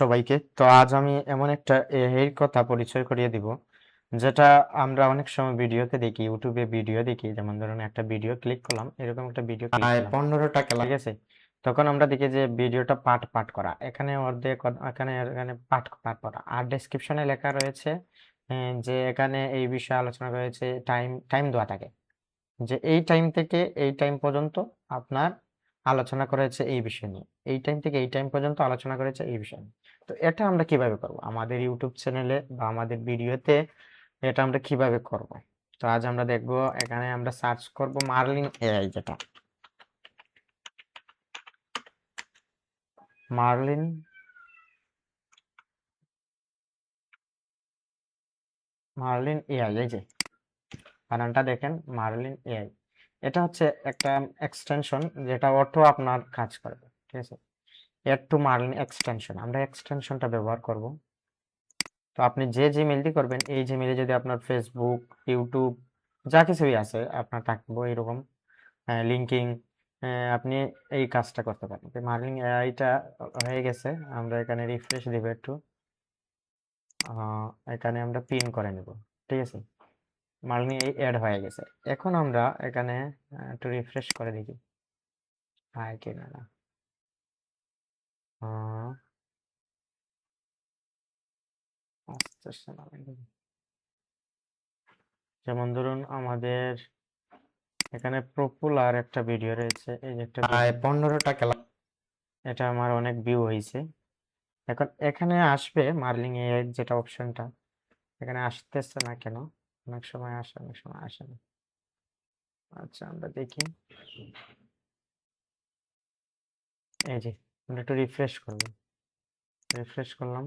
সবাইকে। তো আজ আমি এমন একটা এর কথা পরিচয় করিয়ে দিব, যেটা আমরা অনেক সময় ভিডিওতে দেখি, ইউটিউবে ভিডিও দেখি। যেমন ধরুন একটা ভিডিও ক্লিক করলাম, এরকম একটা ভিডিও ক্লিক করলাম 15টা ঠিক আছে। তখন আমরা দেখি যে ভিডিওটা পার্ট পার্ট করা, এখানে অর্ধেক, এখানে এখানে পার্ট পার্ট করা, আর ডেসক্রিপশনে লেখা রয়েছে যে এখানে এই বিষয়ে আলোচনা রয়েছে, টাইম টাইম দেওয়া থাকে যে এই টাইম থেকে এই টাইম পর্যন্ত আপনার আলোচনা করেছে এই বিষয় নিয়ে, এই টাইম থেকে এই টাইম পর্যন্ত আলোচনা করেছে এই বিষয় নিয়ে। তো এটা আমরা কিভাবে করব আমাদের ইউটিউব চ্যানেলে বা আমাদের ভিডিওতে? এটা আমরা কিভাবে করব? তো আজ আমরা দেখব। এখানে আমরা সার্চ করব মার্লিন এআই, যেটা মার্লিন মার্লিন এআই, এই যে বানানটা দেখেন, মার্লিন এআই। এটা হচ্ছে একটা এক্সটেনশন যেটা অটো আপনার কাজ করবে, ঠিক আছে। এড টু মার্লিন এক্সটেনশন, আমরা এক্সটেনশনটা ব্যবহার করব। তো আপনি যে জিমেইলটি করবেন, এই জিমেইলে যদি আপনার ফেসবুক, ইউটিউব যা কিছুই আছে আপনার থাকবো এরকম লিঙ্কিং, আপনি এই কাজটা করতে পারেন। তো মার্কিং এআইটা হয়ে গেছে। আমরা এখানে রিফ্রেশ দিব একটু, এখানে আমরা পিন করে নেব, ঠিক আছে। মার্কিং এই অ্যাড হয়ে গেছে। এখন আমরা এখানে একটু রিফ্রেশ করে দেখি হয় কিনা না। আসতেছে না। যেমন ধরুন আমাদের এখানে পপুলার একটা ভিডিও রয়েছে, এই যে একটা 15টা ক্লাস, এটা আমার অনেক ভিউ হয়েছে। এখন এখানে আসবে মার্লিং এর যেটা অপশনটা, এখানে আসতেছে না কেন? অনেক সময় আসে, অনেক সময় আসে না। আচ্ছা, আমরা দেখি। এই যে আমরা একটু রিফ্রেশ করব, রিফ্রেশ করলাম।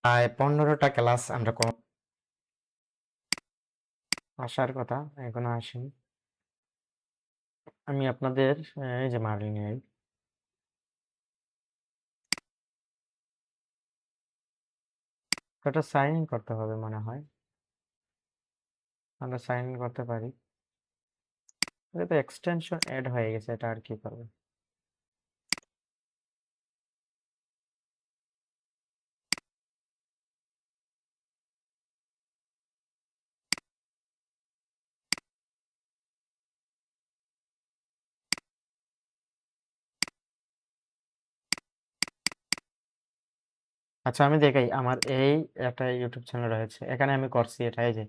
প্রায় 15টা ক্লাস আমরা আসার কথা, এখনো আসেনি। আমি আপনাদের এই যে মার্লিং এর এটা সাইন ইন করতে হবে মনে হয়। আমরা সাইন ইন করতে পারি। এটা তো এক্সটেনশন অ্যাড হয়ে গেছে, এটা আর কি করবে। আচ্ছা, আমি দেখাই। আমার এই একটা ইউটিউব চ্যানেল রয়েছে, এখানে আমি করছি এটা। এই যে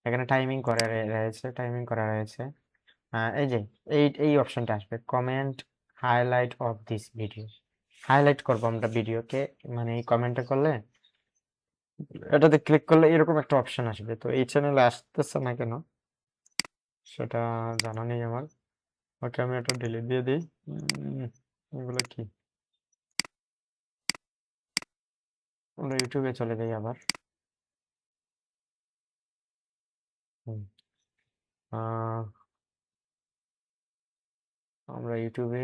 এখানে টাইমিং করা রয়েছে, টাইমিং করা রয়েছে। এই যে এই অপশনটা আসবে, comment highlight of this video. Highlight করবো আমরা ভিডিওকে, মানে এই কমেন্টটা করলে, এটাতে ক্লিক করলে এরকম একটা অপশন আসবে। তো এই চ্যানেলে আসতেছে না কেন সেটা জানা নেই আমার। ওকে, আমি এটা ডিলিট দিয়ে দিই। এগুলো কি, আমরা ইউটিউবে চলে যাই আবার। হুম, আহ, আমরা ইউটিউবে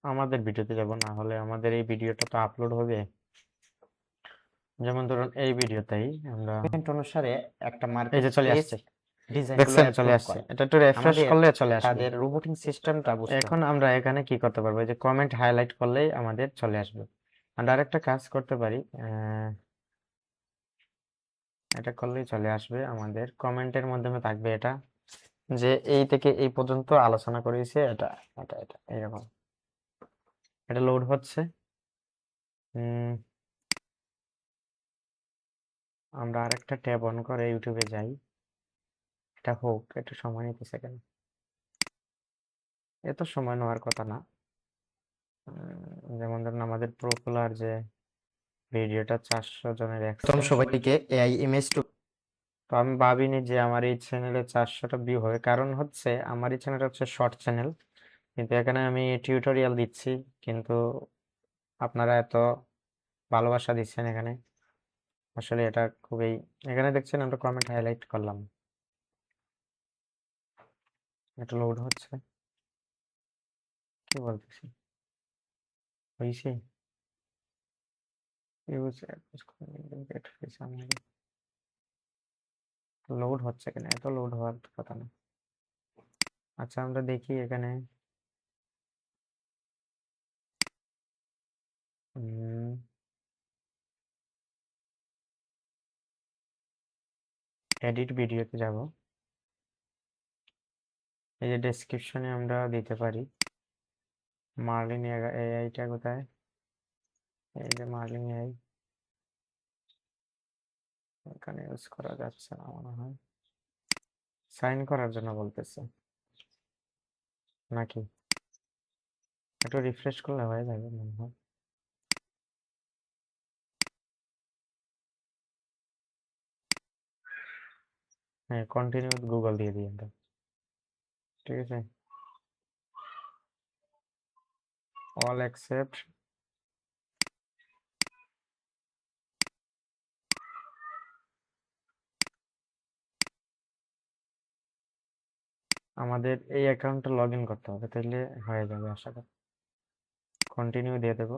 আমাদের ভিডিওতে যাব, না হলে আমাদের এই ভিডিওটা তো আপলোড হবে। যেমন ধরুন এই ভিডিওতেই আমরা অনুসারে একটা মার্কেট, এই যে চলে আসছে, দেখছেন চলে আসছে। এটা একটু রিফ্রেশ করলে চলে আসবে। তাদের রোবোটিং সিস্টেমটা বুঝতে এখন আমরা এখানে কি করতে পারবো, এই যে কমেন্ট হাইলাইট করলেই আমাদের চলে আসবে। আমরা আরেকটা কাজ করতে পারি, এটা করলেই চলে আসবে। আমাদের কমেন্টের মাধ্যমে থাকবে এটা, যে এই থেকে এই পর্যন্ত আলোচনা করেছে, এটা এটা এটা এরকম। এটা লোড হচ্ছে। আমরা আরেকটা ট্যাব অন করে ইউটিউবে যাই। এটা হোক, একটু সময় নিতেছে কেন? এত সময় নেওয়ার কথা না। যেমন ধরুন আমাদের পপুলার যে ভিডিওটা 400 জনের প্রথম সবাইকে এআই ইমেজ টু। তো আমি ভাবিনি যে আমার এই চ্যানেলে 400টা ভিউ হবে, কারণ হচ্ছে আমার এই চ্যানেলটা হচ্ছে শর্ট চ্যানেল, কিন্তু এখানে আমি টিউটোরিয়াল দিচ্ছি। কিন্তু আপনারা এত ভালোবাসা দিচ্ছেন এখানে, আসলে এটা খুবই। এখানে দেখছেন আমরা কমেন্ট হাইলাইট করলাম, এটা লোড হচ্ছে। কি বলতেছি, হয়েছে। লোড হচ্ছে কেন? এত লোড হওয়ার কথা না। আচ্ছা আমরা দেখি এখানে এডিট ভিডিওতে যাব। এই যে ডেসক্রিপশনে আমরা দিতে পারি মার্লিন এআইটা কোথায়, এই যে মার্লিন এআই এখানে ইউজ করা যাচ্ছে না মনে হয়, সাইন করার জন্য বলতেছে নাকি, একটু রিফ্রেশ করলে হয়ে যাবে মনে হয়। হ্যাঁ কন্টিনিউ গুগল দিয়ে দিই আমরা, ঠিক আছে, অল অ্যাকসেপ্ট। আমাদের এই অ্যাকাউন্টটা লগ ইন করতে হবে, তাহলে হয়ে যাবে আশা করি। কন্টিনিউ দিয়ে দেবো।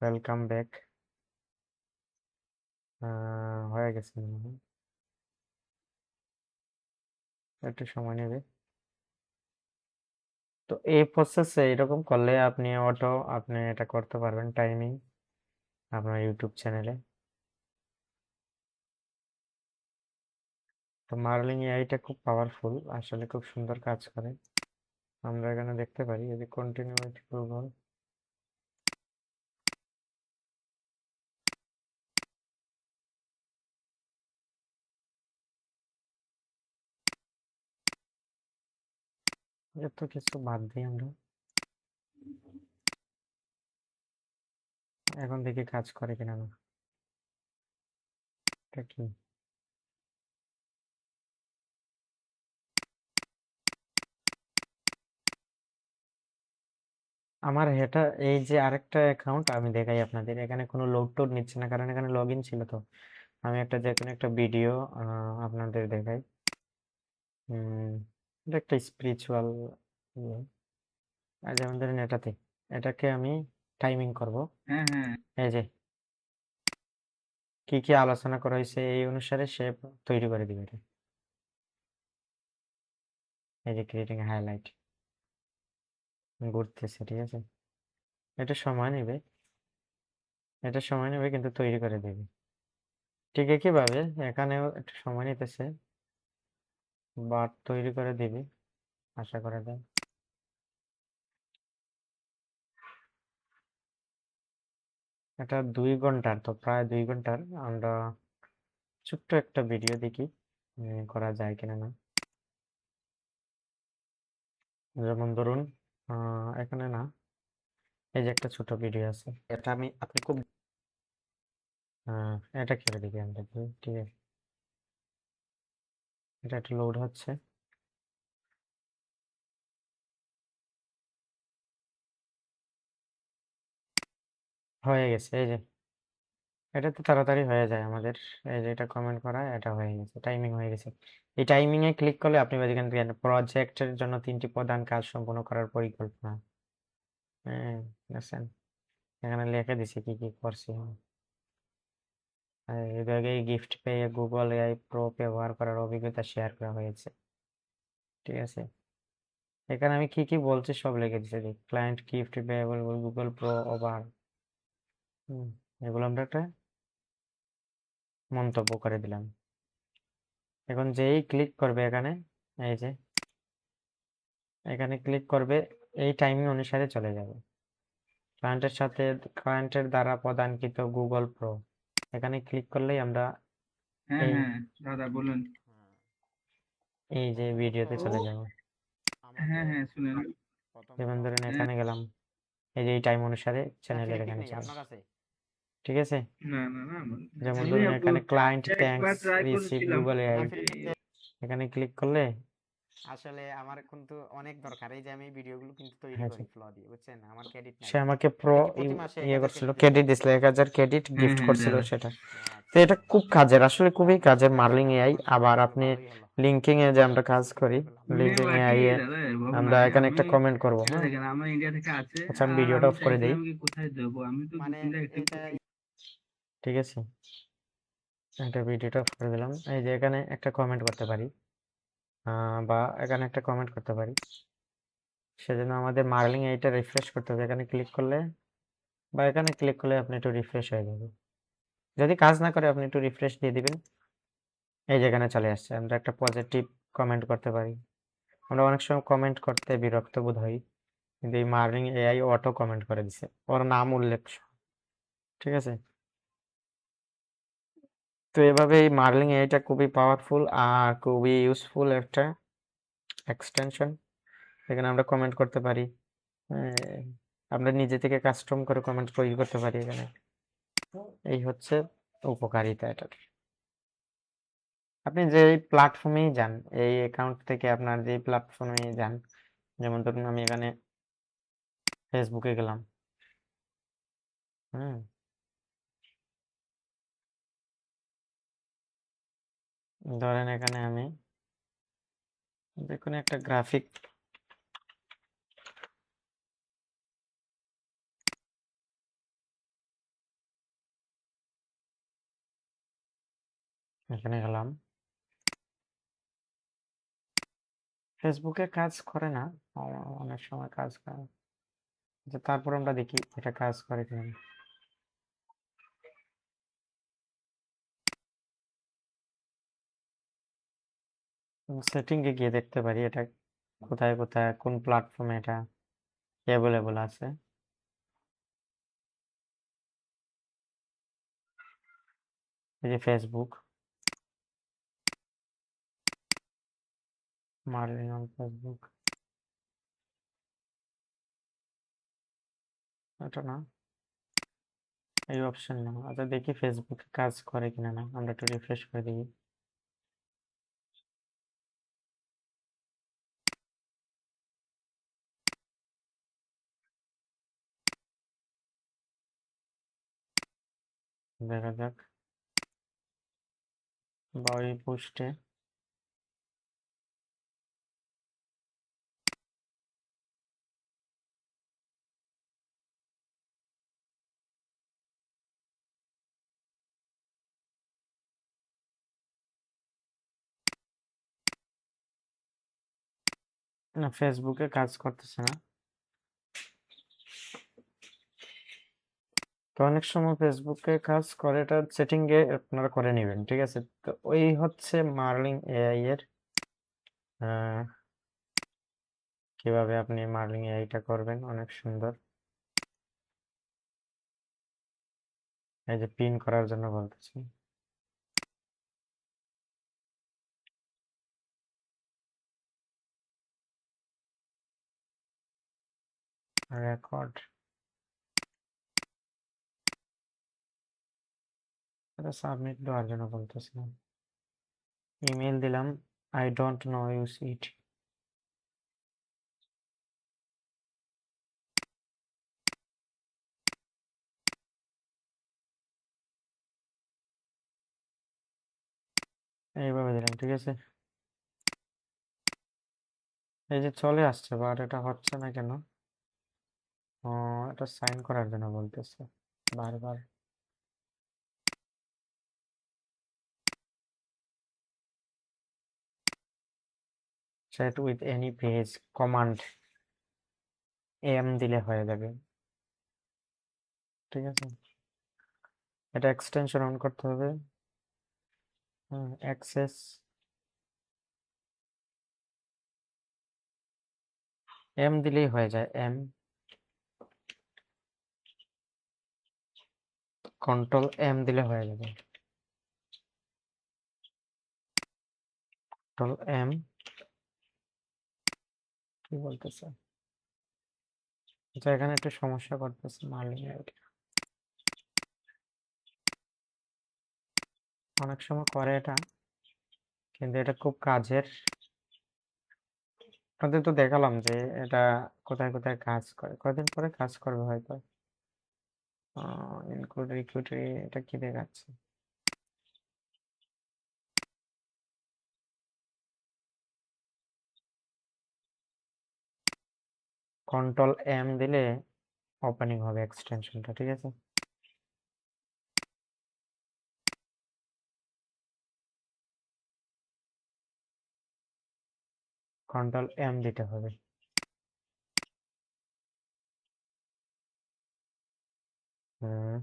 Welcome back. হয়ে গেছে মনে হয়, একটু সময় নেবে। তো এই প্রসেসে এরকম করলে আপনি আপনি এটা করতে পারবেন টাইমিং আপনার ইউটিউব চ্যানেলে। তো মার্লিং এআইটা খুব পাওয়ারফুল, আসলে খুব সুন্দর কাজ করে। আমরা এখানে দেখতে পারি যদি কন্টিনিউ উইথ গুগল, এত কিছু বাদ দিই আমরা, এখন দেখি কাজ করে কিনা না। এটা কি, আমার এটা এই যে আরেকটা অ্যাকাউন্ট আমি দেখাই আপনাদের, এখানে কোনো লোড টোড নিচ্ছে না কারণ এখানে লগ ইন ছিল। তো আমি একটা যে কোনো একটা ভিডিও আপনাদের দেখাই। এটা একটা স্পিরিচুয়াল, যেমন ধরেন এটাকে আমি টাইমিং করব। এই যে কি কি আলোচনা করা হয়েছে এই অনুসারে সে তৈরি করে দিবে এটা। এই যে ক্রিয়েটিং হাইলাইট ঘুরতেছে, ঠিক আছে, এটা সময় নেবে, কিন্তু তৈরি করে দেবে। ঠিক একইভাবে এখানেও একটু সময় নিতেছে, বাট তৈরি করে দিবে আশা করা যায়। এটা 2 ঘন্টার, তো প্রায় 2 ঘন্টার আমরা ছোট্ট একটা ভিডিও দেখি করা যায় কিনা না। যেমন ধরুন এখানে না, এই যে একটা ছোট ভিডিও আছে, এটা আপনি খুব এটা ছেড়ে দেখি আমরা, ঠিক আছে, এটা একটু লোড হচ্ছে, হয়ে গেছে। এই যে এটা তো তাড়াতাড়ি হয়ে যায় আমাদের, এই যে এটা কমেন্ট করা, এটা হয়ে গেছে, টাইমিং হয়ে গেছে। এই টাইমিং এ ক্লিক করলে আপনি এখান থেকে প্রজেক্টের জন্য 3টি প্রধান কাজ সম্পন্ন করার পরিকল্পনা, হ্যাঁ দেখছেন এখানে লিখে দিছি কি কি করছি। এর আগে গিফট পেয়ে গুগল এআই প্রো ব্যবহার করার অভিজ্ঞতা শেয়ার করা হয়েছে, ঠিক আছে, এখানে আমি কি কি বলছি সব লিখে দিচ্ছি। Client gift payable Google pro over, এগুলো আমরা একটা মন্তব্য করে দিলাম। এখন যেই ক্লিক করবে এখানে, এই যে এখানে ক্লিক করবে, এই টাইমিং অনুসারে চলে যাবে ক্লায়েন্টের দ্বারা প্রদানকৃত গুগল প্রো, এখানে ক্লিক করলেই আমরা এই দাদা বলুন। এই যে ভিডিওতে চলে যাব। শুনেন। যেমন ধরেন এখানে গেলাম, এই যে এই টাইম অনুসারে চ্যানেলের এখানে চলে, ঠিক আছে, না না না যেমন আমি ধরুন এখানে ক্লায়েন্ট একবার থ্যাঙ্কস ট্রাই রিসিভ করেছিলাম। গুগল এআই, এখানে ক্লিক করলে আসলে আমার কিন্তু অনেক দরকার, এই যে আমি ভিডিওগুলো কিন্তু তৈরি করি ফ্লো দিয়ে, বুঝছেন, আমার ক্রেডিট নাই, সে আমাকে প্রো প্রতি মাসে ইয়ে করছিল, ক্রেডিট দিছিল, 1000 ক্রেডিট গিফট করছিল দাদা। সেটা। তো এটা খুব কাজের, আসলে খুবই কাজের মার্লিং এআই। আবার আপনি লিঙ্কিং এ যে আমরা কাজ করি, লিঙ্কিং এআই এ দাদা বাবু আমরা নাই এখানে আমি। একটা কমেন্ট করব, এটা হ্যাঁ, দেখেন আমার ইন্ডিয়া থেকে আছে। আচ্ছা আমি আর ভিডিওটা আমি অফ করে দেই, চাইছিলাম কি কোথায় দেবো, আমি তো 2-3টা অ্যাক্টিভ করছি। ঠিক আছে, একটা ভিডিওটা অফ করে দিলাম। এই যে এখানে একটা কমেন্ট করতে পারি, বা এখানে একটা কমেন্ট করতে পারি। সেজন্য আমাদের মার্লিং এইটা রিফ্রেশ করতে হবে। এখানে ক্লিক করলে বা এখানে ক্লিক করলে আপনি একটু রিফ্রেশ হয়ে যাবে। যদি কাজ না করে আপনি একটু রিফ্রেশ দিয়ে দিবেন। এই যে এখানে চলে আসছে। আমরা একটা পজিটিভ কমেন্ট করতে পারি। আমরা অনেক সময় কমেন্ট করতে বিরক্ত বোধ হই, কিন্তু এই মার্লিং এআই অটো কমেন্ট করে দিছে, ওর নাম উল্লেখ সহ। ঠিক আছে, তো এভাবে এই মার্লিং এআইটা খুবই পাওয়ারফুল আর খুবই ইউজফুল একটা এক্সটেনশন। এখানে আমরা কমেন্ট করতে পারি, আমরা নিজে থেকে কাস্টম করে কমেন্ট তৈরি করতে পারি এখানে। এই হচ্ছে উপকারিতা এটার। আপনি যে প্ল্যাটফর্মেই যান, এই অ্যাকাউন্ট থেকে আপনার যে প্ল্যাটফর্মে যান, যেমন ধরুন আমি এখানে ফেসবুকে গেলাম, হুম, ধরেন এখানে আমি যে কোনো একটা গ্রাফিক এখানে গেলাম, ফেসবুকে কাজ করে না, অনেক সময় কাজ করে, যে তারপর আমরা দেখি এটা কাজ করে কিনা। সেটিংয়ে গিয়ে দেখতে পারি এটা কোথায় কোথায় কোন প্ল্যাটফর্মে এটা অ্যাভেলেবল আছে। এই যে ফেসবুক, মার্লিং অন ফেসবুক, এটা না, এই অপশন না। আচ্ছা দেখি ফেসবুকে কাজ করে কিনা, না আমরা একটু রিফ্রেশ করে দিই। দেখা যাক, বা ওই পোস্টে না, ফেসবুকে কাজ করতেছে না। তো অনেক সময় ফেসবুকে কাজ করে, এটা সেটিং এ আপনারা করে নেবেন, ঠিক আছে। তো ওই হচ্ছে মার্লিং এআই এর কিভাবে আপনি মার্লিং এআইটা করবেন, অনেক সুন্দর। এই যে পিন করার জন্য বলতেছি, রেকর্ড, এটা সাবমিট দেওয়ার জন্য বলতেছিলাম। ইমেল দিলাম, I don't know use it. এইভাবে দিলাম, ঠিক আছে। এই যে চলে আসছে, বাট এটা হচ্ছে না কেন? এটা সাইন করার জন্য বলতেছে বারবার। Chat with any page, command M দিলে হয়ে যাবে, ঠিক আছে। এটা এক্সটেনশন অন করতে হবে, অ্যাক্সেস এম দিলেই হয়ে যায়, এম, কন্ট্রোল এম দিলে হয়ে যাবে, কন্ট্রোল এম। কি বলতেছে, আচ্ছা এখানে একটু সমস্যা করতেছে মার্লিং এআই, অনেক সময় করে এটা, কিন্তু এটা খুব কাজের। আপনাদের তো দেখালাম যে এটা কোথায় কোথায় কাজ করে, কয়দিন পরে কাজ করবে হয়তো। ইনক্লুড রিক্রুটারি, এটা কি দেখাচ্ছে? কন্ট্রোল এম দিলে ওপেনিং হবে এক্সটেনশনটা, ঠিক আছে। কন্ট্রোল এম দিতে হবে। হুম,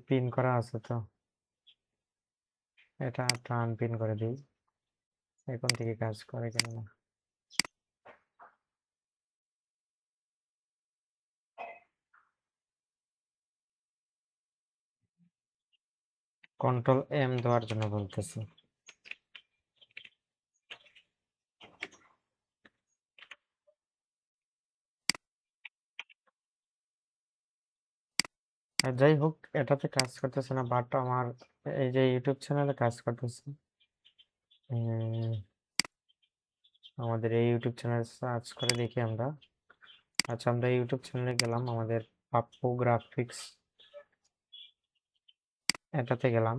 পিন করা আছে তো, এটা আনপিন করে দিই। এখন থেকে কাজ করে কেন না? কন্ট্রোল এম দেওয়ার জন্য বলতেছি। আর যাই হোক, এটাতে কাজ করতেছে না, বাট আমার এই যে ইউটিউব চ্যানেলে কাজ করতেছে। আমাদের এই ইউটিউব চ্যানেল সার্চ করে দেখি আমরা। আচ্ছা, আমরা ইউটিউব চ্যানেলে গেলাম, আমাদের পাপ্পু গ্রাফিক্স এটাতে গেলাম,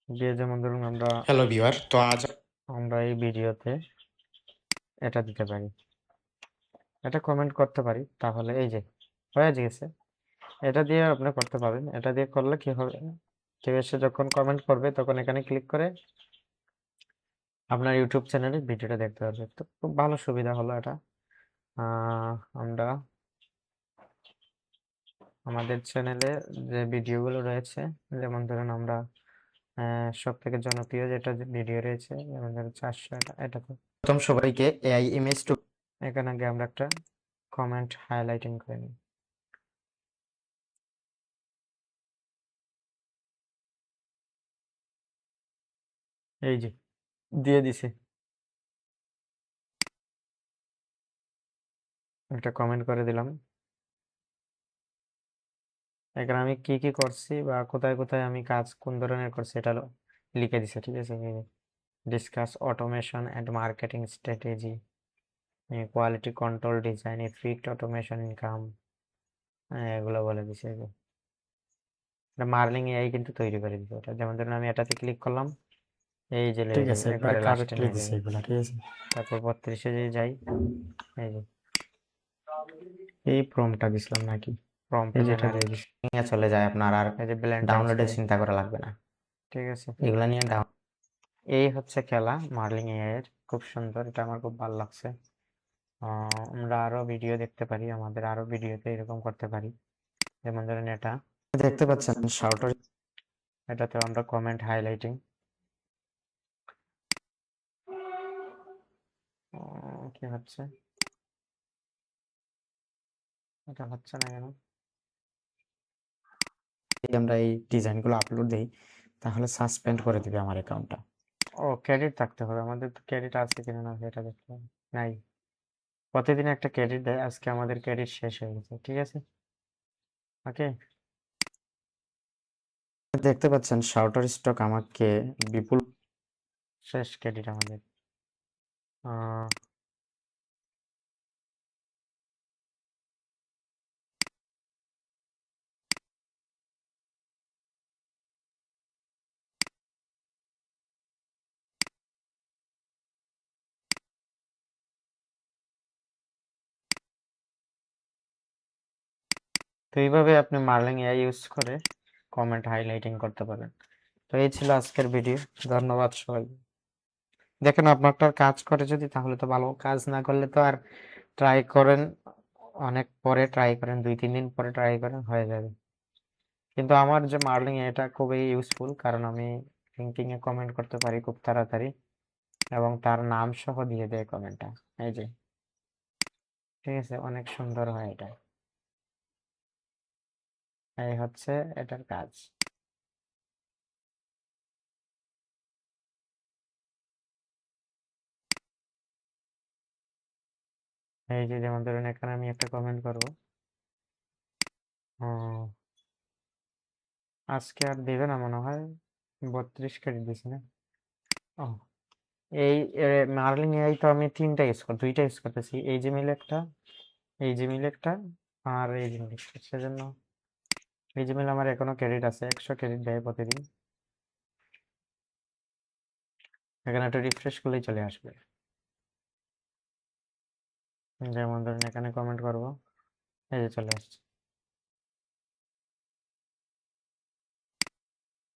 গিয়ে যেমন ধরুন আমরা হ্যালো ভিউয়ার, তো আজ আমরা এই ভিডিওতে এটা দিতে পারি, এটা কমেন্ট করতে পারি, তাহলে এই যে হয়ে গেছে। এটা দিয়ে আপনি করতে পারবেন। এটা দিয়ে করলে কি হবে, কেউ এসে যখন কমেন্ট করবে তখন এখানে ক্লিক করে আপনার ইউটিউব চ্যানেলে ভিডিওটা দেখতে পারবে। তো খুব ভালো সুবিধা হলো এটা। আমরা আমাদের চ্যানেলে যে ভিডিওগুলো রয়েছে, যেমন ধরুন আমরা সব থেকে জনপ্রিয় যেটা ভিডিও রয়েছে, যেমন ধরুন 400, এটা তো প্রথম সবাইকে এআই ইমেজ টু এখানে গিয়ে আমরা একটা কমেন্ট হাইলাইটিং করে নিই। এই যে দিয়ে দিছে, একটা কমেন্ট করে দিলাম। এখানে আমি কি কি করছি বা কোথায় কোথায় আমি কাজ কোন ধরনের করছি এটা লিখে দিছে, ঠিক আছে। Discuss automation and marketing strategy, quality control, design, effect, automation, income, এগুলো বলে দিছে। এই যে এটা মার্লিং এআই কিন্তু তৈরি করে দিছে এটা। যেমন ধরুন আমি এটাতে ক্লিক করলাম, এই যে ঠিক লেভেল আছে, একবারে একবারে লাস্টে কারেক্টলি নিয়ে দিছে যাবে। এগুলা, ঠিক আছে। তারপর 32-এ যে যাই, এই যে এই প্রম্পটটা দিছিলাম নাকি, প্রম্পট এই যে এটা দিয়ে জেনারেট, দিছে, নিয়ে চলে যায় আপনার, আর এই যে ব্লেন্ড ডাউনলোডের স্কেল, চিন্তা করা লাগবে না। ঠিক আছে। এগুলা নিয়ে ডাউন এই হচ্ছে খেলা মার্লিং এআই এর, খুব সুন্দর, এটা আমার খুব ভালো লাগছে। আমরা আরো ভিডিও দেখতে পারি, আমাদের আরো ভিডিওতে এরকম করতে পারি। যেমন ধরেন এটা, দেখতে পাচ্ছেন শাউটার এটাতে আমরা কমেন্ট হাইলাইটিং, কি হচ্ছে, এটা হচ্ছে না কেন? আমরা এই ডিজাইনগুলো আপলোড দেই, তাহলে সাসপেন্ড করে দিবে আমার অ্যাকাউন্টটা। ও, ক্রেডিট থাকতে হবে, আমাদের তো ক্রেডিট আছে কিনা না সেটা দেখতে হবে। নাই, প্রতিদিন একটা ক্রেডিট দেয়, আজকে আমাদের ক্রেডিট শেষ হয়ে গেছে, ঠিক আছে। ওকে, দেখতে পাচ্ছেন শাউটার স্টক আমাকে বিপুল শেষ ক্রেডিট আমাদের। আহ, তো এইভাবে আপনি মার্লিং এআই ইউজ করে কমেন্ট হাইলাইটিং করতে পারেন। তো এই ছিল আজকের ভিডিও, ধন্যবাদ সবাই। দেখেন আপনারটার কাজ করে যদি, তাহলে তো ভালো, কাজ না করলে তো আর ট্রাই করেন, অনেক পরে ট্রাই করেন, 2-3 দিন পরে ট্রাই করেন, হয়ে যাবে। কিন্তু আমার যে মার্লিং এটা খুবই ইউজফুল, কারণ আমি লিঙ্কিং এ কমেন্ট করতে পারি খুব তাড়াতাড়ি, এবং তার নাম সহ দিয়ে দেয় কমেন্টটা, এই যে, ঠিক আছে, অনেক সুন্দর হয় এটা। এই হচ্ছে এটার কাজ। এই যে যেমন ধরুন এখানে আমি একটা কমেন্ট করবো, আজকে আর দেবে না মনে হয়, 32 ক্রেডিট দিছে না। ও, এই মার্লিং এআই তো আমি দুইটা ইউজ করতেছি, এই জিমেল একটা, এই জিমেল একটা, আর এই জিমেল একটা, সেজন্য এই জিমেল আমার এখনো ক্রেডিট আছে, 100 ক্রেডিট দেয় প্রতিদিন। এখানে একটু রিফ্রেশ করলেই চলে আসবে। যেমন ধরুন এখানে কমেন্ট করব, এই যে চলে আসছে।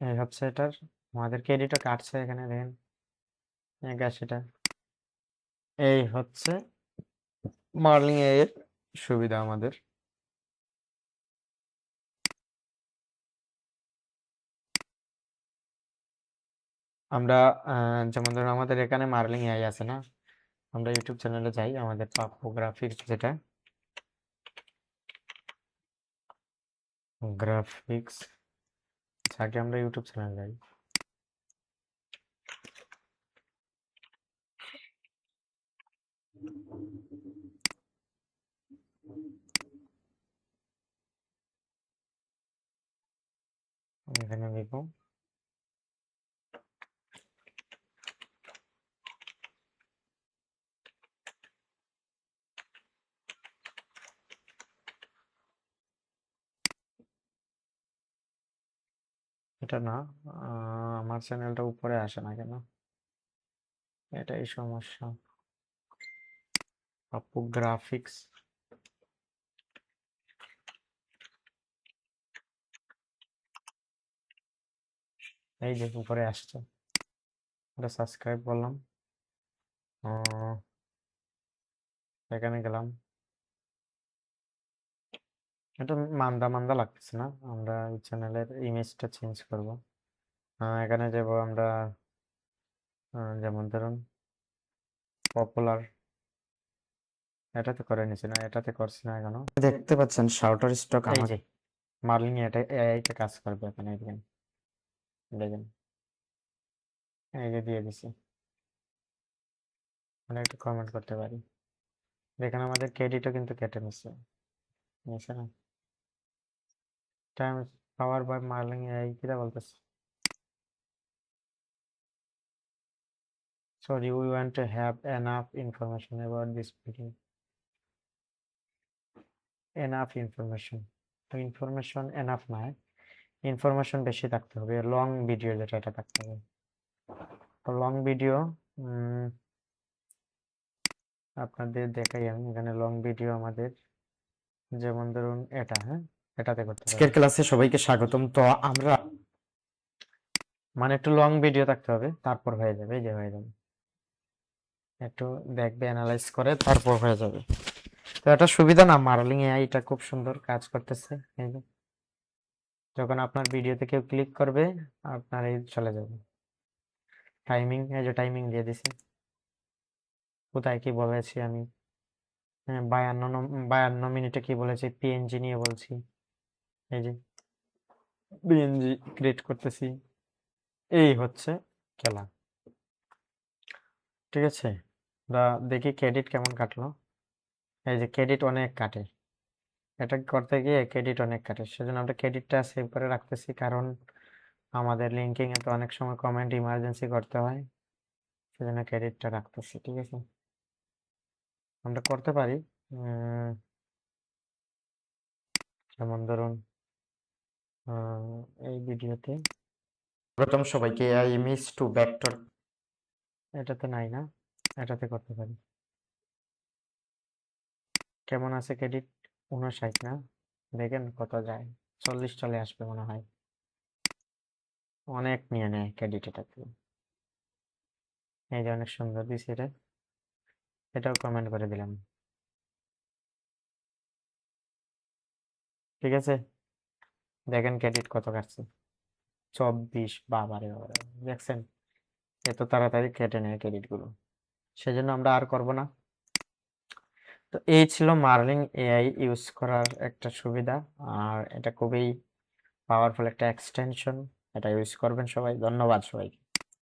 এই হচ্ছে এটার আমাদের ক্রেডিটও কাটছে এখানে দেখেন 81টা। এই হচ্ছে মার্লিং এর সুবিধা আমাদের। আমরা যেমন ধরুন আমাদের এখানে মার্লিং এআই আছে না, আমরা ইউটিউব চ্যানেলে যাই, আমাদের পাপ্পু গ্রাফিক্স যেটা গ্রাফিক্স, আগে আমরা ইউটিউব চ্যানেলে যাই। এখানে লিখব এটা না, আমার চ্যানেলটা উপরে আসে না কেন, এটাই সমস্যা। পাপ্পু গ্রাফিক্স, এই যে উপরে আসছে, এটা সাবস্ক্রাইব করলাম, এখানে গেলাম। এটা মান্দা মান্দা লাগতেছে না, আমরা এই চ্যানেলের ইমেজটা চেঞ্জ করব। এখানে যাব আমরা, যেমন ধরুন পপুলার, এটাতে করে নিছি না, এটাতে করছি না এখনো। দেখতে পাচ্ছেন শাউটার স্টক এই আমার যে মার্লিং এটা এআইটা কাজ করবে এখানে, দেখেন দেখেন, এই যে দিয়ে দিছি। আমরা একটু কমেন্ট করতে পারি, দেখেন আমাদের ক্রেডিটও কিন্তু কেটে নিচ্ছে, নিচ্ছে না। টাইম পাওয়ার বাই মার্লিং এআই কিটা বলতেছে, sorry we want to have enough information about this video, enough information, তো ইনফরমেশন এনাফ নয়, ইনফরমেশন বেশি থাকতে হবে, লং ভিডিও যেটা এটা থাকতে হবে। তো লং ভিডিও আপনাদের দেখাই আমি, এখানে লং ভিডিও আমাদের যেমন ধরুন এটা, হ্যাঁ এটাতে করতে পারি। আজকের ক্লাসে সবাইকে স্বাগতম। তো আমরা মানে একটু লং ভিডিও থাকতে হবে, তারপর হয়ে যাবে, এই যে হয়ে যাবে, একটু দেখবে অ্যানালাইজ করে তারপর হয়ে যাবে। তো এটা সুবিধা না, মার্লিং এআই এটা খুব সুন্দর কাজ করতেছে। এই যে যখন আপনার ভিডিওতে কেউ ক্লিক করবে, আপনার এই চলে যাবে টাইমিং, এই যে টাইমিং দিয়ে দিছে, কোথায় কি বলেছি আমি, হ্যাঁ 52 মিনিটে কি বলেছি, পিএনজি নিয়ে বলছি, এই যে পিএনজি ক্রিয়েট করতেছি, এই হচ্ছে খেলা। ঠিক আছে, আমরা দেখি ক্রেডিট কেমন কাটলো। এই যে ক্রেডিট অনেক কাটে, এটা করতে গিয়ে ক্রেডিট অনেক কাটে, সেজন্য আমরা ক্রেডিটটা সেভ করে রাখতেছি, কারণ আমাদের লিঙ্কিং এ তো অনেক সময় কমেন্ট ইমার্জেন্সি করতে হয়, সেজন্য ক্রেডিটটা রাখতেছি। ঠিক আছে, আমরা করতে পারি যেমন ধরুন এই ভিডিওতে প্রথম সবাইকে আই ইমেজ টু ভেক্টর, এটাতে নাই না, এটাতে করতে পারি। কেমন আছে ক্রেডিট, 59 না, দেখেন কত যায়, 40 চলে আসবে মনে হয়, অনেক নিয়ে নেয় ক্রেডিট এটাতে। এই যে অনেক সুন্দর দিছে এটা, এটাও কমেন্ট করে দিলাম। ঠিক আছে, দেখেন ক্রেডিট কত কাটছে, 24, বাবারে বাবারে, দেখছেন এত তাড়াতাড়ি কেটে নেয় ক্রেডিট গুলো, সেজন্য আমরা আর করব না। তো এই ছিল মার্লিং এআই ইউজ করার একটা সুবিধা, আর এটা খুবই পাওয়ারফুল একটা এক্সটেনশন, এটা ইউজ করবেন সবাই। ধন্যবাদ সবাইকে।